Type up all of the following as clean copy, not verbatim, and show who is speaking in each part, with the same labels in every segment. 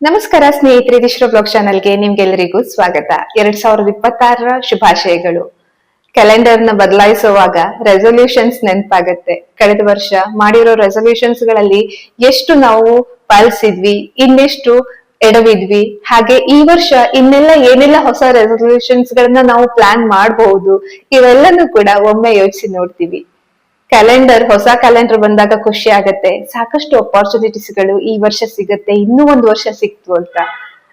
Speaker 1: ನಮಸ್ಕಾರ ಸ್ನೇಹಿತರೆ, ದಿಶ್ರ ಬ್ಲಾಗ್ ಚಾನಲ್ಗೆ ನಿಮ್ಗೆಲ್ಲರಿಗೂ ಸ್ವಾಗತ. 2026ರ ಶುಭಾಶಯಗಳು. ಕ್ಯಾಲೆಂಡರ್ ನ ಬದಲಾಯಿಸುವಾಗ ರೆಸೊಲ್ಯೂಷನ್ಸ್ ನೆನಪಾಗತ್ತೆ. ಕಳೆದ ವರ್ಷ ಮಾಡಿರೋ ರೆಸೊಲ್ಯೂಷನ್ಸ್ ಗಳಲ್ಲಿ ಎಷ್ಟು ನಾವು ಪಾಲಿಸಿದ್ವಿ, ಇನ್ನೆಷ್ಟು ಎಡವಿದ್ವಿ, ಹಾಗೆ ಈ ವರ್ಷ ಇನ್ನೆಲ್ಲ ಏನೆಲ್ಲ ಹೊಸ ರೆಸೊಲ್ಯೂಷನ್ಸ್ ಗಳನ್ನ ನಾವು ಪ್ಲಾನ್ ಮಾಡಬಹುದು, ಇವೆಲ್ಲನೂ ಕೂಡ ಒಮ್ಮೆ ಯೋಚಿಸಿ ನೋಡ್ತೀವಿ. ಹೊಸ ಕ್ಯಾಲೆಂಡರ್ ಬಂದಾಗ ಖುಷಿ ಆಗತ್ತೆ. ಸಾಕಷ್ಟು ಅಪಾರ್ಚುನಿಟೀಸ್ ಗಳು ಈ ವರ್ಷ ಸಿಗತ್ತೆ, ಇನ್ನೂ ಒಂದು ವರ್ಷ ಸಿಕ್ತು ಅಂತ.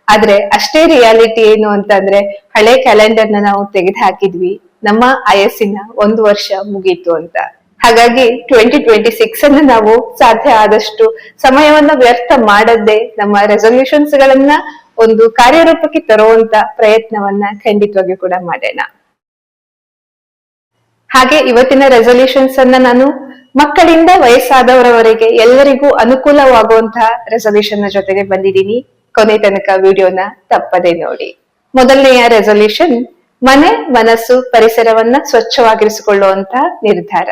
Speaker 1: ಆದ್ರೆ ಅಷ್ಟೇ ರಿಯಾಲಿಟಿ ಏನು ಅಂತಂದ್ರೆ, ಹಳೆ ಕ್ಯಾಲೆಂಡರ್ ನಾವು ತೆಗೆದು ಹಾಕಿದ್ವಿ, ನಮ್ಮ ಆಯಸ್ಸಿನ 1 ವರ್ಷ ಮುಗೀತು ಅಂತ. ಹಾಗಾಗಿ 2026 ಅನ್ನು ನಾವು ಸಾಧ್ಯ ಆದಷ್ಟು ಸಮಯವನ್ನ ವ್ಯರ್ಥ ಮಾಡದೆ ನಮ್ಮ ರೆಸೊಲ್ಯೂಷನ್ಸ್ ಗಳನ್ನ ಒಂದು ಕಾರ್ಯರೂಪಕ್ಕೆ ತರುವಂತ ಪ್ರಯತ್ನವನ್ನ ಖಂಡಿತವಾಗಿಯೂ ಕೂಡ ಮಾಡೋಣ. ಹಾಗೆ ಇವತ್ತಿನ ರೆಸೊಲ್ಯೂಷನ್ಸ್ ಅನ್ನ ನಾನು ಮಕ್ಕಳಿಂದ ವಯಸ್ಸಾದವರವರೆಗೆ ಎಲ್ಲರಿಗೂ ಅನುಕೂಲವಾಗುವಂತಹ ರೆಸೊಲ್ಯೂಷನ್ ಜೊತೆಗೆ ಬಂದಿದ್ದೀನಿ. ಕೊನೆ ತನಕ ವಿಡಿಯೋನ ತಪ್ಪದೆ ನೋಡಿ. ಮೊದಲನೆಯ ರೆಸೊಲ್ಯೂಷನ್, ಮನೆ, ಮನಸ್ಸು, ಪರಿಸರವನ್ನ ಸ್ವಚ್ಛವಾಗಿರಿಸಿಕೊಳ್ಳುವಂತ ನಿರ್ಧಾರ.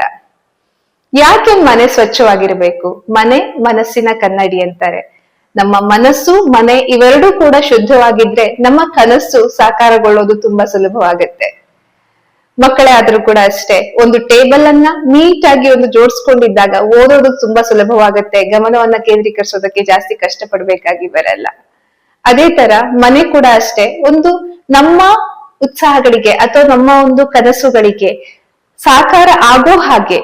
Speaker 1: ಯಾಕೆ ಮನೆ ಸ್ವಚ್ಛವಾಗಿರ್ಬೇಕು? ಮನೆ ಮನಸ್ಸಿನ ಕನ್ನಡಿ ಅಂತಾರೆ. ನಮ್ಮ ಮನಸ್ಸು, ಮನೆ ಇವೆರಡೂ ಕೂಡ ಶುದ್ಧವಾಗಿದ್ರೆ ನಮ್ಮ ಕನಸು ಸಾಕಾರಗೊಳ್ಳೋದು ತುಂಬಾ ಸುಲಭವಾಗತ್ತೆ. ಮಕ್ಕಳೇ ಆದ್ರೂ ಕೂಡ ಅಷ್ಟೇ, ಒಂದು ಟೇಬಲ್ ಅನ್ನ ನೀಟಾಗಿ ಜೋಡಿಸ್ಕೊಂಡಿದ್ದಾಗ ಓದೋದು ತುಂಬಾ ಸುಲಭವಾಗತ್ತೆ, ಗಮನವನ್ನ ಕೇಂದ್ರೀಕರಿಸೋದಕ್ಕೆ ಜಾಸ್ತಿ ಕಷ್ಟ ಪಡ್ಬೇಕಾಗಿ ಬರಲ್ಲ. ಅದೇ ತರ ಮನೆ ಕೂಡ ಅಷ್ಟೇ, ನಮ್ಮ ಉತ್ಸಾಹಗಳಿಗೆ ಅಥವಾ ನಮ್ಮ ಕನಸುಗಳಿಗೆ ಸಾಕಾರ ಆಗೋ ಹಾಗೆ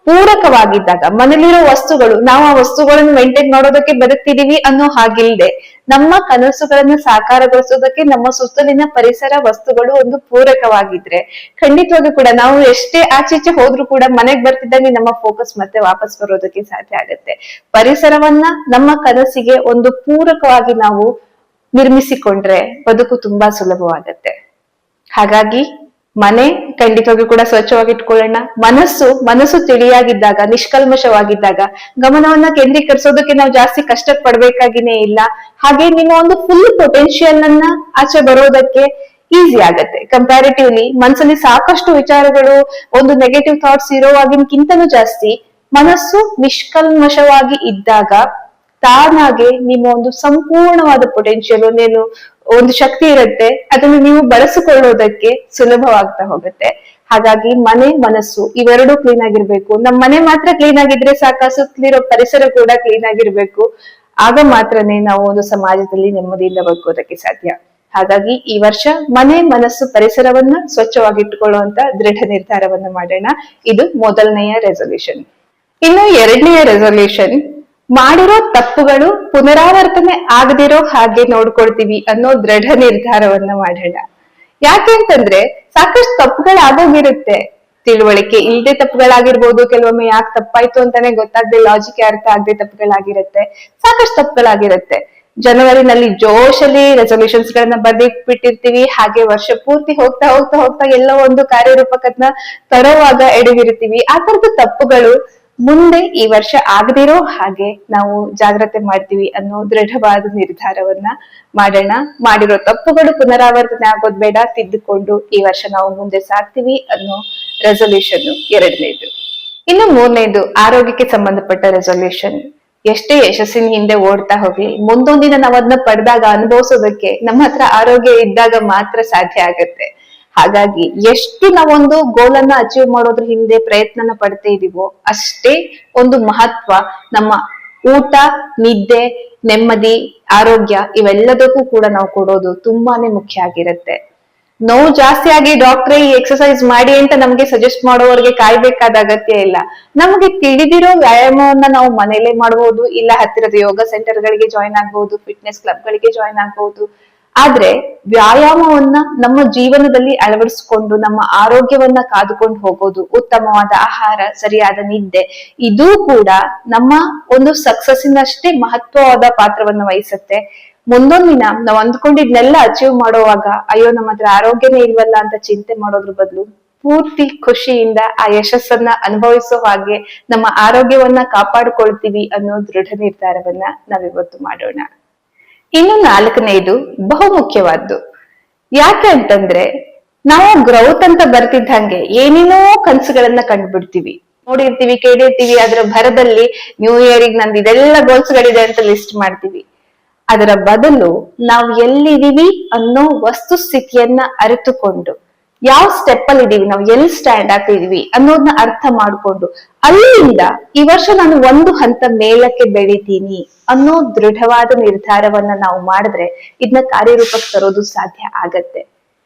Speaker 1: ಪೂರಕವಾಗಿದ್ದಾಗ, ಮನೇಲಿರೋ ವಸ್ತುಗಳು ನಾವು ಆ ವಸ್ತುಗಳನ್ನು ಮೇಂಟೈನ್ ಮಾಡೋದಕ್ಕೆ ಬದುಕ್ತಿದೀವಿ ಅನ್ನೋ ಹಾಗಿಲ್ದೆ, ನಮ್ಮ ಕನಸುಗಳನ್ನ ಸಾಕಾರಗೊಳಿಸೋದಕ್ಕೆ ನಮ್ಮ ಸುತ್ತಲಿನ ಪರಿಸರ ವಸ್ತುಗಳು ಪೂರಕವಾಗಿದ್ರೆ ಖಂಡಿತವಾಗಿ ಕೂಡ ನಾವು ಎಷ್ಟೇ ಆಚೀಚೆ ಹೋದ್ರೂ ಕೂಡ ಮನೆಗ್ ಬರ್ತಿದ್ದಂಗೆ ನಮ್ಮ ಫೋಕಸ್ ಮತ್ತೆ ವಾಪಸ್ ಬರೋದಕ್ಕೆ ಸಾಧ್ಯ ಆಗತ್ತೆ. ಪರಿಸರವನ್ನ ನಮ್ಮ ಕನಸಿಗೆ ಪೂರಕವಾಗಿ ನಾವು ನಿರ್ಮಿಸಿಕೊಂಡ್ರೆ ಬದುಕು ತುಂಬಾ ಸುಲಭವಾಗತ್ತೆ. ಹಾಗಾಗಿ ಮನೆ ಖಂಡಿತವಾಗಿಯೂ ಕೂಡ ಸ್ವಚ್ಛವಾಗಿ ಇಟ್ಕೊಳ್ಳೋಣ. ಮನಸ್ಸು ತಿಳಿಯಾಗಿದ್ದಾಗ, ನಿಷ್ಕಲ್ಮಶವಾಗಿದ್ದಾಗ ಗಮನವನ್ನ ಕೇಂದ್ರೀಕರಿಸೋದಕ್ಕೆ ನಾವು ಜಾಸ್ತಿ ಕಷ್ಟ ಪಡ್ಬೇಕಾಗಿನೇ ಇಲ್ಲ. ಹಾಗೆ ನಿಮ್ಮ ಫುಲ್ ಪೊಟೆನ್ಶಿಯಲ್ ಅನ್ನ ಆಚೆ ಬರೋದಕ್ಕೆ ಈಸಿ ಆಗತ್ತೆ. ಕಂಪ್ಯಾರಿಟಿವ್ಲಿ ಮನಸ್ಸಲ್ಲಿ ಸಾಕಷ್ಟು ವಿಚಾರಗಳು, ನೆಗೆಟಿವ್ ಥಾಟ್ಸ್ ಇರೋವಾಗಿನಕ್ಕಿಂತನೂ ಜಾಸ್ತಿ ಮನಸ್ಸು ನಿಷ್ಕಲ್ಮಶವಾಗಿ ಇದ್ದಾಗ ತಾನಾಗೆ ನಿಮ್ಮ ಸಂಪೂರ್ಣವಾದ ಪೊಟೆನ್ಶಿಯಲ್, ಶಕ್ತಿ ಇರುತ್ತೆ, ಅದನ್ನು ನೀವು ಬಳಸಿಕೊಳ್ಳೋದಕ್ಕೆ ಸುಲಭವಾಗ್ತಾ ಹೋಗುತ್ತೆ. ಹಾಗಾಗಿ ಮನೆ, ಮನಸ್ಸು ಇವೆರಡೂ ಕ್ಲೀನ್ ಆಗಿರ್ಬೇಕು. ನಮ್ಮ ಮನೆ ಮಾತ್ರ ಕ್ಲೀನ್ ಆಗಿದ್ರೆ ಸಾಕ, ಸುತ್ತಲಿರೋ ಪರಿಸರ ಕೂಡ ಕ್ಲೀನ್ ಆಗಿರ್ಬೇಕು. ಆಗ ಮಾತ್ರನೇ ನಾವು ಸಮಾಜದಲ್ಲಿ ನೆಮ್ಮದಿಯಿಂದ ಬದುಕೋದಕ್ಕೆ ಸಾಧ್ಯ. ಹಾಗಾಗಿ ಈ ವರ್ಷ ಮನೆ, ಮನಸ್ಸು, ಪರಿಸರವನ್ನ ಸ್ವಚ್ಛವಾಗಿಟ್ಟುಕೊಳ್ಳುವಂತ ದೃಢ ನಿರ್ಧಾರವನ್ನ ಮಾಡೋಣ. ಇದು ಮೊದಲನೆಯ ರೆಸೊಲ್ಯೂಷನ್. ಇನ್ನು ಎರಡನೆಯ ರೆಸೊಲ್ಯೂಷನ್, ಮಾಡಿರೋ ತಪ್ಪುಗಳು ಪುನರಾವರ್ತನೆ ಆಗದಿರೋ ಹಾಗೆ ನೋಡ್ಕೊಳ್ತೀವಿ ಅನ್ನೋ ದೃಢ ನಿರ್ಧಾರವನ್ನ ಮಾಡೋಣ. ಯಾಕೆಂತಂದ್ರೆ ಸಾಕಷ್ಟು ತಪ್ಪುಗಳಾಗೋಗಿರುತ್ತೆ. ತಿಳುವಳಿಕೆ ಇಲ್ಲದೆ ತಪ್ಪುಗಳಾಗಿರ್ಬೋದು, ಕೆಲವೊಮ್ಮೆ ಯಾಕೆ ತಪ್ಪಾಯ್ತು ಅಂತಾನೆ ಗೊತ್ತಾಗದೆ, ಲಾಜಿಕ್ ಅರ್ಥ ಆಗದೆ ತಪ್ಪುಗಳಾಗಿರುತ್ತೆ. ಸಾಕಷ್ಟು ತಪ್ಪುಗಳಾಗಿರುತ್ತೆ. ಜನವರಿನಲ್ಲಿ ಜೋಶಲ್ಲಿ ರೆಸೊಲ್ಯೂಷನ್ಸ್ ಗಳನ್ನ ಬರ್ದಿಟ್ಬಿಟ್ಟಿರ್ತೀವಿ. ಹಾಗೆ ವರ್ಷ ಪೂರ್ತಿ ಹೋಗ್ತಾ ಹೋಗ್ತಾ ಹೋಗ್ತಾ ಎಲ್ಲೋ ಕಾರ್ಯರೂಪಕನ್ನ ತರೋವಾಗ ಎಡವಿರ್ತೀವಿ. ಆ ತರದ ತಪ್ಪುಗಳು ಮುಂದೆ ಈ ವರ್ಷ ಆಗದಿರೋ ಹಾಗೆ ನಾವು ಜಾಗ್ರತೆ ಮಾಡ್ತೀವಿ ಅನ್ನೋ ದೃಢವಾದ ನಿರ್ಧಾರವನ್ನ ಮಾಡೋಣ. ಮಾಡಿರೋ ತಪ್ಪುಗಳು ಪುನರಾವರ್ತನೆ ಆಗೋದ್ ಬೇಡ, ತಿದ್ದುಕೊಂಡು ಈ ವರ್ಷ ನಾವು ಮುಂದೆ ಸಾಗ್ತೀವಿ ಅನ್ನೋ ರೆಸೊಲ್ಯೂಷನ್ ಎರಡನೇದು. ಇನ್ನು ಮೂರನೇದು, ಆರೋಗ್ಯಕ್ಕೆ ಸಂಬಂಧಪಟ್ಟ ರೆಸೊಲ್ಯೂಷನ್. ಎಷ್ಟೇ ಯಶಸ್ಸಿನ ಹಿಂದೆ ಓಡ್ತಾ ಹೋಗ್ಲಿ, ಮುಂದೊಂದಿನ ನಾವ್ ಅದನ್ನ ಪಡೆದಾಗ ಅನುಭವಿಸೋದಕ್ಕೆ ನಮ್ಮ ಹತ್ರ ಆರೋಗ್ಯ ಇದ್ದಾಗ ಮಾತ್ರ ಸಾಧ್ಯ ಆಗತ್ತೆ. ಹಾಗಾಗಿ ಎಷ್ಟು ನಾವೊಂದು ಗೋಲ್ ಅನ್ನ ಅಚೀವ್ ಮಾಡೋದ್ರ ಹಿಂದೆ ಪ್ರಯತ್ನನ ಪಡ್ತಾ ಇದೀವೋ ಅಷ್ಟೇ ಮಹತ್ವ ನಮ್ಮ ಊಟ, ನಿದ್ದೆ, ನೆಮ್ಮದಿ, ಆರೋಗ್ಯ ಇವೆಲ್ಲದಕ್ಕೂ ಕೂಡ ನಾವು ಕೊಡೋದು ತುಂಬಾನೇ ಮುಖ್ಯ ಆಗಿರುತ್ತೆ. ನೋವು ಜಾಸ್ತಿ ಆಗಿ ಡಾಕ್ಟ್ರೇ ಈ ಎಕ್ಸರ್ಸೈಸ್ ಮಾಡಿ ಅಂತ ನಮ್ಗೆ ಸಜೆಸ್ಟ್ ಮಾಡೋವರೆಗೆ ಕಾಯ್ಬೇಕಾದ ಅಗತ್ಯ ಇಲ್ಲ. ನಮ್ಗೆ ತಿಳಿದಿರೋ ವ್ಯಾಯಾಮವನ್ನ ನಾವು ಮನೇಲೆ ಮಾಡಬಹುದು, ಇಲ್ಲ ಹತ್ತಿರದ ಯೋಗ ಸೆಂಟರ್ ಗಳಿಗೆ ಜಾಯಿನ್ ಆಗ್ಬಹುದು, ಫಿಟ್ನೆಸ್ ಕ್ಲಬ್ ಗಳಿಗೆ ಜಾಯಿನ್ ಆಗ್ಬಹುದು. ಆದ್ರೆ ವ್ಯಾಯಾಮವನ್ನ ನಮ್ಮ ಜೀವನದಲ್ಲಿ ಅಳವಡಿಸಿಕೊಂಡು ನಮ್ಮ ಆರೋಗ್ಯವನ್ನ ಕಾದುಕೊಂಡು ಹೋಗೋದು, ಉತ್ತಮವಾದ ಆಹಾರ, ಸರಿಯಾದ ನಿದ್ದೆ, ಇದೂ ಕೂಡ ನಮ್ಮ ಸಕ್ಸಸ್ಸಿನಷ್ಟೇ ಮಹತ್ವವಾದ ಪಾತ್ರವನ್ನ ವಹಿಸುತ್ತೆ. ಮುಂದೊಂದಿನ ನಾವು ಅಂದ್ಕೊಂಡಿದ್ನೆಲ್ಲ ಅಚೀವ್ ಮಾಡುವಾಗ ಅಯ್ಯೋ ನಮ್ಮ ಹತ್ರ ಆರೋಗ್ಯನೇ ಇಲ್ವಲ್ಲ ಅಂತ ಚಿಂತೆ ಮಾಡೋದ್ರ ಬದಲು ಪೂರ್ತಿ ಖುಷಿಯಿಂದ ಆ ಯಶಸ್ಸನ್ನ ಅನುಭವಿಸೋ ಹಾಗೆ ನಮ್ಮ ಆರೋಗ್ಯವನ್ನ ಕಾಪಾಡಿಕೊಳ್ತೀವಿ ಅನ್ನೋ ದೃಢ ನಿರ್ಧಾರವನ್ನ ನಾವಿವತ್ತು ಮಾಡೋಣ. ಇನ್ನು ನಾಲ್ಕನೇದು ಬಹುಮುಖ್ಯವಾದ್ದು. ಯಾಕೆ ಅಂತಂದ್ರೆ, ನಾವು ಗ್ರೌತ್ ಅಂತ ಬರ್ತಿದ್ದಂಗೆ ಏನೇನೋ ಕನ್ಸುಗಳನ್ನ ಕಂಡುಬಿಡ್ತೀವಿ, ನೋಡಿರ್ತೀವಿ, ಕೇಳಿರ್ತೀವಿ. ಅದ್ರ ಭರದಲ್ಲಿ ನ್ಯೂ ಇಯರ್ ನಂದು ಇದೆಲ್ಲ ಗೋಲ್ಸ್ ಗಳಿದೆ ಅಂತ ಲಿಸ್ಟ್ ಮಾಡ್ತೀವಿ. ಅದರ ಬದಲು ನಾವು ಎಲ್ಲಿದೀವಿ ಅನ್ನೋ ವಸ್ತುಸ್ಥಿತಿಯನ್ನ ಅರಿತುಕೊಂಡು ಯಾವ ಸ್ಟೆಪ್ ಅಲ್ಲಿ ಇದೀವಿ, ನಾವು ಎಲ್ಲಿ ಸ್ಟ್ಯಾಂಡ್ ಆಗ್ತಿದೀವಿ ಅನ್ನೋದನ್ನ ಅರ್ಥ ಮಾಡ್ಕೊಂಡು ಅಲ್ಲಿಂದ ಈ ವರ್ಷ ನಾನು ಒಂದು ಹಂತ ಮೇಲಕ್ಕೆ ಬೆಳಿತೀನಿ ಅನ್ನೋ ದೃಢವಾದ ನಿರ್ಧಾರವನ್ನ ನಾವು ಮಾಡಿದ್ರೆ ಇದನ್ನ ಕಾರ್ಯರೂಪಕ್ಕೆ ತರೋದು ಸಾಧ್ಯ ಆಗತ್ತೆ.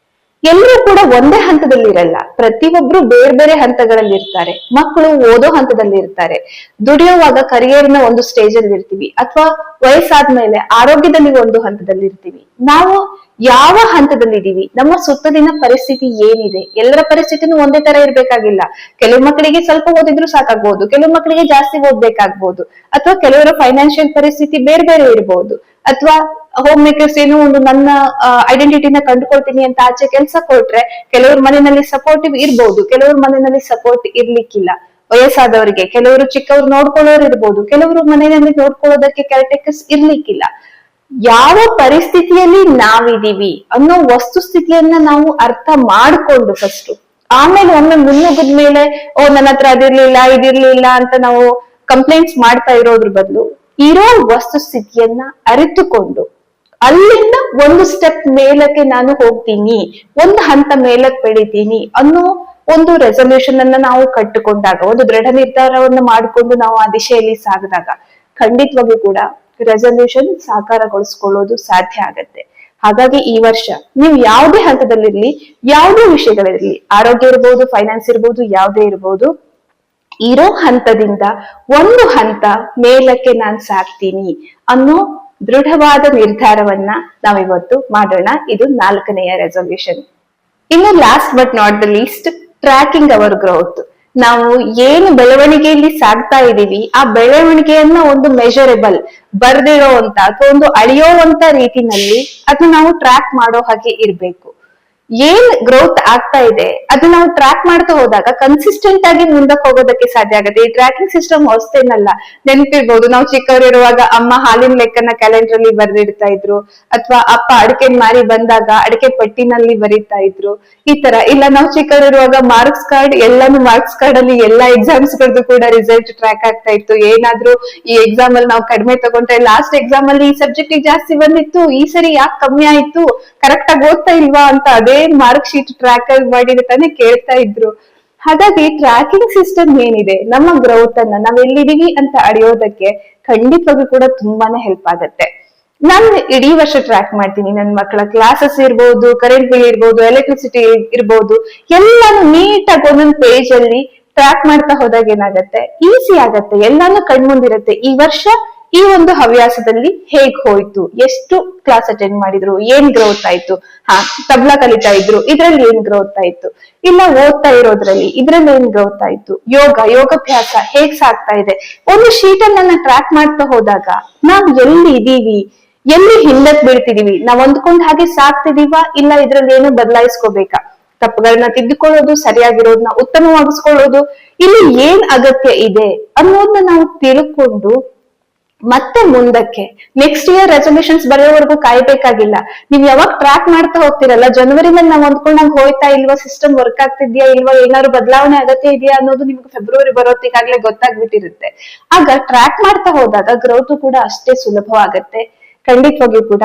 Speaker 1: ಎಲ್ಲರೂ ಕೂಡ ಒಂದೇ ಹಂತದಲ್ಲಿ ಇರಲ್ಲ, ಪ್ರತಿಯೊಬ್ರು ಬೇರೆ ಬೇರೆ ಹಂತಗಳಲ್ಲಿ ಇರ್ತಾರೆ. ಮಕ್ಕಳು ಓದೋ ಹಂತದಲ್ಲಿ ಇರ್ತಾರೆ, ದುಡಿಯುವಾಗ ಕರಿಯರ್ನ ಒಂದು ಸ್ಟೇಜ್ ಅಲ್ಲಿ ಇರ್ತೀವಿ, ಅಥವಾ ವಯಸ್ಸಾದ್ಮೇಲೆ ಆರೋಗ್ಯದಲ್ಲಿ ಒಂದು ಹಂತದಲ್ಲಿ ಇರ್ತೀವಿ. ನಾವು ಯಾವ ಹಂತದಲ್ಲಿ ಇದೀವಿ, ನಮ್ಮ ಸುತ್ತಲಿನ ಪರಿಸ್ಥಿತಿ ಏನಿದೆ, ಎಲ್ಲರ ಪರಿಸ್ಥಿತಿನೂ ಒಂದೇ ತರ ಇರ್ಬೇಕಾಗಿಲ್ಲ. ಕೆಲವು ಮಕ್ಕಳಿಗೆ ಸ್ವಲ್ಪ ಓದಿದ್ರು ಸಾಕಾಗ್ಬಹುದು, ಕೆಲವು ಮಕ್ಕಳಿಗೆ ಜಾಸ್ತಿ ಓದ್ಬೇಕಾಗ್ಬಹುದು, ಅಥವಾ ಕೆಲವರ ಫೈನಾನ್ಷಿಯಲ್ ಪರಿಸ್ಥಿತಿ ಬೇರೆ ಬೇರೆ ಇರಬಹುದು, ಅಥವಾ ಹೋಮ್ ಮೇಕರ್ಸ್ ಏನು ಒಂದು ನನ್ನ ಐಡೆಂಟಿಟಿನ ಕಂಡುಕೊಳ್ತೀನಿ ಅಂತ ಆಚೆ ಕೆಲಸ ಕೊಟ್ರೆ ಕೆಲವ್ರ ಮನೆಯಲ್ಲಿ ಸಪೋರ್ಟಿವ್ ಇರ್ಬೋದು, ಕೆಲವ್ರ ಮನೆಯಲ್ಲಿ ಸಪೋರ್ಟ್ ಇರ್ಲಿಕ್ಕಿಲ್ಲ. ವಯಸ್ಸಾದವರಿಗೆ ಕೆಲವರು ಚಿಕ್ಕವ್ರು ನೋಡ್ಕೊಳ್ಳೋರು ಇರ್ಬೋದು, ಕೆಲವರು ಮನೆಯಲ್ಲಿ ನೋಡ್ಕೊಳ್ಳೋದಕ್ಕೆ ಕೇರ್ಟೇಕರ್ಸ್ ಇರ್ಲಿಕ್ಕಿಲ್ಲ. ಯಾವ ಪರಿಸ್ಥಿತಿಯಲ್ಲಿ ನಾವಿದೀವಿ ಅನ್ನೋ ವಸ್ತುಸ್ಥಿತಿಯನ್ನ ನಾವು ಅರ್ಥ ಮಾಡ್ಕೊಂಡು ಫಸ್ಟ್, ಆಮೇಲೆ ಒಮ್ಮೆ ಮುನ್ನುಗ್ಗಿದ ಮೇಲೆ ನನ್ನ ಹತ್ರ ಅದಿರ್ಲಿಲ್ಲ ಇದಿರ್ಲಿಲ್ಲ ಅಂತ ನಾವು ಕಂಪ್ಲೇಂಟ್ಸ್ ಮಾಡ್ತಾ ಇರೋದ್ರ ಬದಲು ಇರೋ ವಸ್ತುಸ್ಥಿತಿಯನ್ನ ಅರಿತುಕೊಂಡು ಅಲ್ಲಿಂದ ಒಂದು ಸ್ಟೆಪ್ ಮೇಲಕ್ಕೆ ನಾನು ಹೋಗ್ತೀನಿ, ಒಂದು ಹಂತ ಮೇಲಕ್ಕೆ ಬೆಳಿತೀನಿ ಅನ್ನೋ ಒಂದು ರೆಸಲ್ಯೂಷನ್ ಅನ್ನ ನಾವು ಕಟ್ಟಿಕೊಂಡಾಗ, ಒಂದು ದೃಢ ನಿರ್ಧಾರವನ್ನು ಮಾಡಿಕೊಂಡು ನಾವು ಆ ದಿಶೆಯಲ್ಲಿ ಸಾಗಿದಾಗ ಖಂಡಿತವಾಗಿ ಕೂಡ ರೆಸಲ್ಯೂಷನ್ ಸಾಕಾರಗೊಳಿಸ್ಕೊಳ್ಳೋದು ಸಾಧ್ಯ ಆಗತ್ತೆ. ಹಾಗಾಗಿ ಈ ವರ್ಷ ನೀವು ಯಾವುದೇ ಹಂತದಲ್ಲಿರ್ಲಿ, ಯಾವುದೇ ವಿಷಯಗಳಿರ್ಲಿ, ಆರೋಗ್ಯ ಇರ್ಬೋದು, ಫೈನಾನ್ಸ್ ಇರ್ಬೋದು, ಯಾವುದೇ ಇರ್ಬೋದು, ಇರೋ ಹಂತದಿಂದ ಒಂದು ಹಂತ ಮೇಲಕ್ಕೆ ನಾನ್ ಸಾಕ್ತೀನಿ ಅನ್ನೋ ದೃಢವಾದ ನಿರ್ಧಾರವನ್ನ ನಾವಿವತ್ತು ಮಾಡೋಣ. ಇದು 4ನೆಯ ರೆಸಲ್ಯೂಷನ್. ಇನ್ನು last but not the least, tracking our growth. ನಾವು ಏನು ಬೆಳವಣಿಗೆಯಲ್ಲಿ ಸಾಗ್ತಾ ಇದೀವಿ ಆ ಬೆಳವಣಿಗೆಯನ್ನ ಒಂದು ಮೆಜರೇಬಲ್, ಬರ್ದಿರೋ ಅಂತ ಅಥವಾ ಒಂದು ಅಳಿಯೋವಂತ ರೀತಿನಲ್ಲಿ ಅದನ್ನ ನಾವು ಟ್ರ್ಯಾಕ್ ಮಾಡೋ ಹಾಗೆ ಇರ್ಬೇಕು. ಏನ್ ಗ್ರೋತ್ ಆಗ್ತಾ ಇದೆ ಅದು ನಾವು ಟ್ರ್ಯಾಕ್ ಮಾಡ್ತಾ ಹೋದಾಗ ಕನ್ಸಿಸ್ಟೆಂಟ್ ಆಗಿ ಮುಂದಕ್ಕೆ ಹೋಗೋದಕ್ಕೆ ಸಾಧ್ಯ ಆಗುತ್ತೆ. ಈ ಟ್ರ್ಯಾಕಿಂಗ್ ಸಿಸ್ಟಮ್ ಹೊಸ್ತೇನಲ್ಲ, ನೆನಪಿರ್ಬೋದು, ನಾವು ಚಿಕ್ಕವರಿರುವಾಗ ಅಮ್ಮ ಹಾಲಿನ ಲೆಕ್ಕನ ಕ್ಯಾಲೆಂಡರ್ ಅಲ್ಲಿ ಬರೆದಿಡ್ತಾ ಇದ್ರು, ಅಥವಾ ಅಪ್ಪ ಅಡಿಕೆ ಮಾರಿ ಬಂದಾಗ ಅಡಿಕೆ ಪಟ್ಟಿನಲ್ಲಿ ಬರೀತಾ ಇದ್ರು. ಈ ತರ ಇಲ್ಲ, ನಾವು ಚಿಕ್ಕವರಿರುವಾಗ ಮಾರ್ಕ್ಸ್ ಕಾರ್ಡ್, ಎಲ್ಲಾನು ಮಾರ್ಕ್ಸ್ ಕಾರ್ಡ್ ಅಲ್ಲಿ ಎಲ್ಲಾ ಎಕ್ಸಾಮ್ಸ್ ಗಳದ್ದು ಕೂಡ ರಿಸಲ್ಟ್ ಟ್ರ್ಯಾಕ್ ಆಗ್ತಾ ಇತ್ತು. ಏನಾದ್ರೂ ಈ ಎಕ್ಸಾಮ್ ಅಲ್ಲಿ ನಾವು ಕಡಿಮೆ ತಗೊಂಡ್ರೆ ಲಾಸ್ಟ್ ಎಕ್ಸಾಮ್ ಅಲ್ಲಿ ಈ ಸಬ್ಜೆಕ್ಟ್ ಜಾಸ್ತಿ ಬಂದಿತ್ತು, ಈ ಸರಿ ಯಾಕೆ ಕಮ್ಮಿ ಆಯ್ತು, ಕರೆಕ್ಟ್ ಆಗಿ ಓದ್ತಾ ಇಲ್ವಾ ಅಂತ ಅದೇ ಮಾರ್ಕ್ ಶೀಟ್ ಟ್ರ್ಯಾಕ್ ಮಾಡಿ ತಾನೇ ಕೇಳ್ತಾ ಇದ್ರು. ಹಾಗಾಗಿ ಟ್ರ್ಯಾಕಿಂಗ್ ಸಿಸ್ಟಮ್ ಏನಿದೆ ನಮ್ಮ ಗ್ರೋತ್ ಅನ್ನ ನಾವ್ ಎಲ್ಲಿದೀವಿ ಅಂತ ಅಳಿಯೋದಕ್ಕೆ ಖಂಡಿತವಾಗಿ ಕೂಡ ತುಂಬಾನೇ ಹೆಲ್ಪ್ ಆಗತ್ತೆ. ನಾನು ಇಡೀ ವರ್ಷ ಟ್ರ್ಯಾಕ್ ಮಾಡ್ತೀನಿ. ನನ್ನ ಮಕ್ಕಳ ಕ್ಲಾಸಸ್ ಇರ್ಬೋದು, ಕರೆಂಟ್ ಬಿಲ್ ಇರ್ಬೋದು, ಎಲೆಕ್ಟ್ರಿಸಿಟಿ ಇರ್ಬೋದು, ಎಲ್ಲಾನು ನೀಟಾಗಿ ಒಂದೊಂದು ಪೇಜ್ ಅಲ್ಲಿ ಟ್ರ್ಯಾಕ್ ಮಾಡ್ತಾ ಹೋದಾಗ ಏನಾಗತ್ತೆ, ಈಸಿ ಆಗತ್ತೆ, ಎಲ್ಲಾನು ಕಣ್ಮುಂದಿರತ್ತೆ. ಈ ವರ್ಷ ಈ ಒಂದು ಹವ್ಯಾಸದಲ್ಲಿ ಹೇಗ್ ಹೋಯ್ತು, ಎಷ್ಟು ಕ್ಲಾಸ್ ಅಟೆಂಡ್ ಮಾಡಿದ್ರು, ಏನ್ ಗ್ರೋತ್ ಆಯ್ತು, ತಬ್ಲಾ ಕಲಿತಾ ಇದ್ರು, ಇದ್ರಲ್ಲಿ ಏನ್ ಗ್ರೋತ್ ಆಯ್ತು, ಇಲ್ಲ ಓದ್ತಾ ಇರೋದ್ರಲ್ಲಿ ಇದ್ರಲ್ಲಿ ಏನ್ ಗ್ರೋತ್ ಆಯ್ತು, ಯೋಗಾಭ್ಯಾಸ ಹೇಗ್ ಸಾಗ್ತಾ ಇದೆ, ಒಂದು ಶೀಟ್ ಅನ್ನ ಟ್ರ್ಯಾಕ್ ಮಾಡ್ತಾ ಹೋದಾಗ ನಾವ್ ಎಲ್ಲಿ ಇದೀವಿ, ಎಲ್ಲಿ ಹಿಂದಕ್ ಬೀಳ್ತಿದೀವಿ, ನಾವ್ ಅಂದ್ಕೊಂಡ್ ಹಾಗೆ ಸಾಕ್ತಿದೀವ, ಇಲ್ಲ ಇದ್ರಲ್ಲಿ ಏನು ಬದಲಾಯಿಸ್ಕೋಬೇಕಾ, ತಪ್ಪುಗಳನ್ನ ತಿದ್ದುಕೊಳ್ಳೋದು, ಸರಿಯಾಗಿರೋದನ್ನ ಉತ್ತಮವಾಗಿಸ್ಕೊಳ್ಳೋದು, ಇಲ್ಲಿ ಏನ್ ಅಗತ್ಯ ಇದೆ ಅನ್ನೋದನ್ನ ನಾವು ತಿಳ್ಕೊಂಡು ಮತ್ತೆ ಮುಂದಕ್ಕೆ ನೆಕ್ಸ್ಟ್ ಇಯರ್ ರೆಸಲ್ಯೂಷನ್ಸ್ ಬರೆಯೋವರೆಗೂ ಕಾಯ್ಬೇಕಾಗಿಲ್ಲ. ನೀವ್ ಯಾವಾಗ ಟ್ರ್ಯಾಕ್ ಮಾಡ್ತಾ ಹೋಗ್ತಿರಲ್ಲ, ಜನವರಿನಲ್ಲಿ ನಾವ್ ಅಂದ್ಕೊಂಡಂಗ್ ಹೋಯ್ತಾ ಇಲ್ವಾ, ಸಿಸ್ಟಮ್ ವರ್ಕ್ ಆಗ್ತಿದ್ಯಾ ಇಲ್ವಾ, ಏನಾದ್ರು ಬದಲಾವಣೆ ಅಗತ್ಯ ಇದೆಯಾ ಅನ್ನೋದು ನಿಮ್ಗೆ ಫೆಬ್ರವರಿ ಬರೋತ್ತಿಗಾಗ್ಲೇ ಗೊತ್ತಾಗ್ಬಿಟ್ಟಿರುತ್ತೆ. ಆಗ ಟ್ರ್ಯಾಕ್ ಮಾಡ್ತಾ ಹೋದಾಗ ಗ್ರೋತ್ ಕೂಡ ಅಷ್ಟೇ ಸುಲಭವಾಗತ್ತೆ. ಖಂಡಿತವಾಗಿಯೂ ಕೂಡ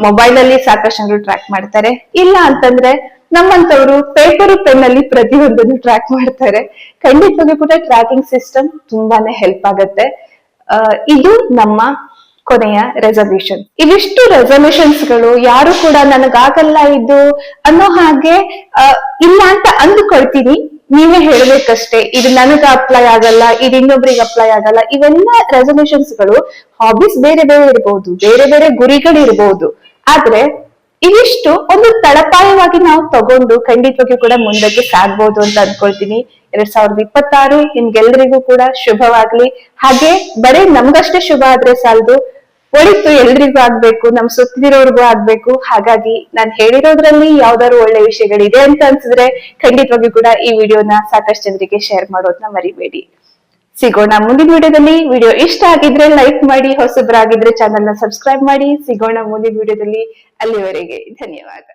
Speaker 1: ಮೊಬೈಲ್ ಅಲ್ಲಿ ಸಾಕಷ್ಟು ಜನರು ಟ್ರ್ಯಾಕ್ ಮಾಡ್ತಾರೆ, ಇಲ್ಲ ಅಂತಂದ್ರೆ ನಮ್ಮಂತವ್ರು ಪೇಪರ್ ಪೆನ್ ಅಲ್ಲಿ ಪ್ರತಿಯೊಂದನ್ನು ಟ್ರ್ಯಾಕ್ ಮಾಡ್ತಾರೆ. ಖಂಡಿತವಾಗಿಯೂ ಕೂಡ ಟ್ರ್ಯಾಕಿಂಗ್ ಸಿಸ್ಟಮ್ ತುಂಬಾನೇ ಹೆಲ್ಪ್ ಆಗತ್ತೆ. ಇದು ನಮ್ಮ ಕೊನೆಯ ರೆಸಲ್ಯೂಷನ್. ಇವಿಷ್ಟು ರೆಸಲ್ಯೂಷನ್ಸ್ ಗಳು ಯಾರು ಕೂಡ ನನಗಾಗಲ್ಲ ಇದು ಅನ್ನೋ ಹಾಗೆ ಇಲ್ಲ ಅಂತ ಅಂದುಕೊಳ್ತೀನಿ, ನೀವೇ ಹೇಳ್ಬೇಕಷ್ಟೇ, ಇದು ನನಗ ಅಪ್ಲೈ ಆಗಲ್ಲ, ಇದು ಇನ್ನೊಬ್ರಿಗೆ ಅಪ್ಲೈ ಆಗಲ್ಲ. ಇವೆಲ್ಲ ರೆಸಲ್ಯೂಷನ್ಸ್ ಗಳು ಹಾಬೀಸ್ ಬೇರೆ ಬೇರೆ ಇರ್ಬೋದು, ಬೇರೆ ಬೇರೆ ಗುರಿಗಳಿರ್ಬೋದು, ಆದ್ರೆ ಇವಿಷ್ಟು ಒಂದು ತಳಪಾಯವಾಗಿ ನಾವು ತಗೊಂಡು ಖಂಡಿತವಾಗಿಯೂ ಕೂಡ ಮುಂದಕ್ಕೆ ಸಾಗ್ಬೋದು ಅಂತ ಅನ್ಕೊಳ್ತೀನಿ. 2026 ನಿಮ್ಗೆಲ್ರಿಗೂ ಕೂಡ ಶುಭವಾಗ್ಲಿ. ಹಾಗೆ ಬರೀ ನಮ್ಗಷ್ಟೇ ಶುಭ ಆದ್ರೆ ಸಾಲದು, ಒಳಿತು ಎಲ್ರಿಗೂ ಆಗ್ಬೇಕು, ನಮ್ ಸುತ್ತಿರೋರ್ಗೂ ಆಗ್ಬೇಕು. ಹಾಗಾಗಿ ನಾನ್ ಹೇಳಿರೋದ್ರಲ್ಲಿ ಯಾವ್ದಾದ್ರು ಒಳ್ಳೆ ವಿಷಯಗಳಿದೆ ಅಂತ ಅನ್ಸಿದ್ರೆ ಖಂಡಿತವಾಗಿಯೂ ಕೂಡ ಈ ವಿಡಿಯೋನ ಸಾಕಷ್ಟು ಜನರಿಗೆ ಶೇರ್ ಮಾಡೋದನ್ನ ಮರಿಬೇಡಿ. ಸಿಗೋಣ ಮುಂದಿನ ವಿಡಿಯೋದಲ್ಲಿ. ವಿಡಿಯೋ ಇಷ್ಟ ಆಗಿದ್ರೆ ಲೈಕ್ ಮಾಡಿ, ಹೊಸಬ್ರಾಗಿದ್ರೆ ಚಾನೆಲ್ ನ ಸಬ್ಸ್ಕ್ರೈಬ್ ಮಾಡಿ. ಸಿಗೋಣ ಮುಂದಿನ ವಿಡಿಯೋದಲ್ಲಿ. ಅಲ್ಲಿವರೆಗೆ ಧನ್ಯವಾದ.